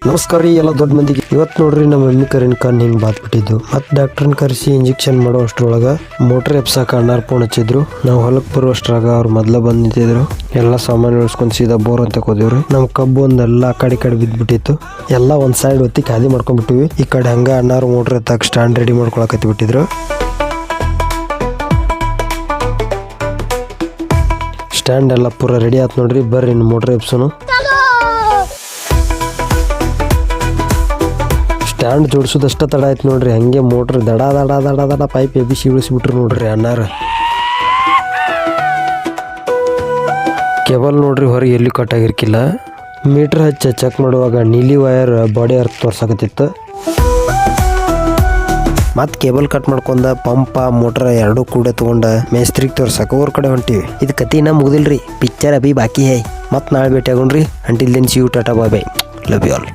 ನಮಸ್ಕಾರ ರೀ ಎಲ್ಲ ದೊಡ್ಡ ಮಂದಿಗೆ. ಇವತ್ತು ನೋಡ್ರಿ ನಮ್ಮ ಮಮ್ಮಿ ಕರಿನ ಕಣ್ಣು ಹಿಂಗೆ ಬಾತ್ಬಿಟ್ಟಿದ್ದು. ಮತ್ತು ಡಾಕ್ಟ್ರನ್ನ ಕರೆಸಿ ಇಂಜೆಕ್ಷನ್ ಮಾಡೋ ಅಷ್ಟ್ರೊಳಗೆ ಮೋಟ್ರ್ ಎಪ್ಸಾಕ ಅಣ್ಣಾರ್ ಫೋನ್ ಹಚ್ಚಿದ್ರು. ನಾವು ಹೊಲಕ್ಕೆ ಬರುವಷ್ಟ್ರಾಗ ಅವ್ರು ಮೊದ್ಲು ಬಂದು ನಿಂತಿದ್ರು. ಎಲ್ಲ ಸಾಮಾನು ಇಳಿಸ್ಕೊಂಡು ಸೀದಾ ಬೋರ್ ಅಂತ ಹೋದೇವ್ರಿ. ನಮ್ಮ ಕಬ್ಬು ಒಂದೆಲ್ಲ ಆ ಕಡೆ ಬಿದ್ದುಬಿಟ್ಟಿತ್ತು. ಎಲ್ಲ ಒಂದು ಸೈಡ್ ಒತ್ತಿ ಖಾಲಿ ಮಾಡ್ಕೊಂಡ್ಬಿಟ್ಟಿವಿ. ಈ ಕಡೆ ಹಂಗೆ ಅಣ್ಣಾರು ಮೋಟ್ರ್ ಎತ್ತಾಕ ಸ್ಟ್ಯಾಂಡ್ ರೆಡಿ ಮಾಡ್ಕೊಳಕತ್ತಿ ಬಿಟ್ಟಿದ್ರು. ಸ್ಟ್ಯಾಂಡ್ ಎಲ್ಲ ಪೂರ ರೆಡಿ ಆಯ್ತು ನೋಡ್ರಿ. ಬರ್ರಿ ಇನ್ನು ಮೋಟ್ರ್ ಎಪ್ಸೋನು. ಸ್ಟ್ಯಾಂಡ್ ಜೋಡಿಸೋದಷ್ಟ ತಡ ಆಯ್ತು ನೋಡ್ರಿ. ಹಂಗೆ ಮೋಟ್ರ್ ದಡ ಪೈಪ್ ಎಬ್ಬಿಸಿ ಇಳಿಸ್ಬಿಟ್ರು ನೋಡ್ರಿ ಅಣ್ಣಾರ. ಕೇಬಲ್ ನೋಡ್ರಿ ಹೊರಗೆ ಎಲ್ಲಿ ಕಟ್ ಆಗಿರ್ಕಿಲ್ಲ. ಮೀಟ್ರ್ ಹಚ್ಚಿ ಚೆಕ್ ಮಾಡುವಾಗ ನೀಲಿ ವಯರ್ ಬಾಡಿ ಅರ್ತ್ ತೋರ್ಸಕತ್ತಿತ್ತು. ಮತ್ತು ಕೇಬಲ್ ಕಟ್ ಮಾಡ್ಕೊಂಡ ಪಂಪ ಮೋಟ್ರ್ ಎರಡೂ ಕೂಡ ತೊಗೊಂಡ ಮೇಸ್ತ್ರಿಗೆ ತೋರ್ಸಕ್ಕೆ ಊರ ಕಡೆ ಹೊಂಟಿವಿ. ಇದು ಕತೆ ಇನ್ನೂ ಮುಗ್ದಿಲ್ರಿ, ಪಿಕ್ಚರ್ ಅಭಿ ಬಾಕಿ ಹೈ. ಮತ್ತು ನಾಳೆ ಭೇಟಿ ಆಗೋಣ್ರಿ. Until then see you, tata bye bye, love you all.